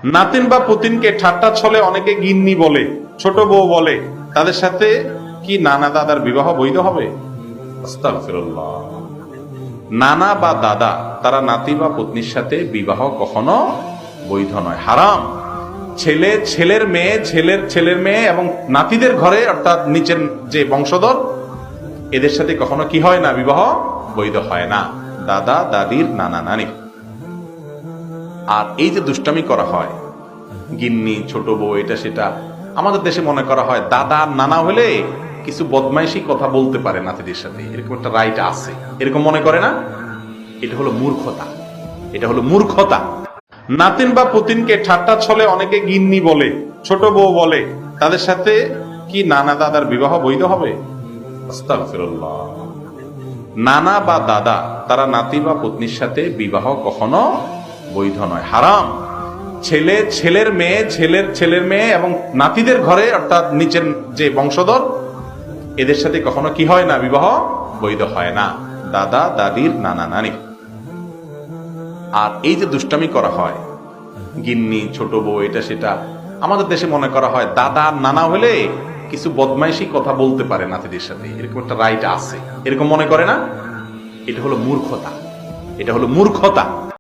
নাতিন বা পুতিনকে ঠাট্টা ছলে অনেকে গিন্নি বলে, ছোট বউ বলে, তাদের সাথে কি নানা দাদার বিবাহ বৈধ হবে? আস্তাগফিরুল্লাহ। নানা বা দাদা তারা নাতি বা পত্নীর সাথে বিবাহ কখনো বৈধ নয়, হারাম। ছেলে ছেলের মেয়ে, ছেলের ছেলের মেয়ে এবং নাতিদের ঘরে অর্থাৎ নিচের যে বংশধর, এদের সাথে কখনো কি হয় না? বিবাহ বৈধ হয় না। দাদা দাদির, নানা নানি। আর এই যে দুষ্টামি করা হয়, গিন্নি, ছোট বউ, এটা সেটা, আমাদের দেশে মনে করা হয় দাদা নানা হলে কিছু বদমাইশি কথা বলতে পারে নাতিদের সাথে, এরকম একটা রাইট আছে, এরকম মনে করে না? এটা হলো মূর্খতা, এটা হলো মূর্খতা। নাতিন বা পুতিনকে ঠাট্টা ছলে অনেকে গিন্নি বলে, ছোট বউ বলে, তাদের সাথে কি নানা দাদার বিবাহ বৈধ হবে? আস্তাগফিরুল্লাহ। নানা বা দাদা তারা নাতি বা পত্নীর সাথে বিবাহ কখনো বৈধ নয়, হারাম। ছেলে ছেলের মেয়ে, ছেলের ছেলের মেয়ে এবং নাতিদের ঘরে অর্থাৎ নিচের যে বংশধর, এদের সাথে কখনো কি হয় না? বিবাহ বৈধ হয় না। দাদা দাদির, নানা নানি। আর এই যে দুষ্টামি করা হয়, গিন্নি, ছোট বউ, এটা সেটা, আমাদের দেশে মনে করা হয় দাদা নানা হলে কিছু বদমাইশি কথা বলতে পারে নাতিদের সাথে, এরকম একটা রাইট আছে, এরকম মনে করে না? এটা হলো মূর্খতা, এটা হলো মূর্খতা।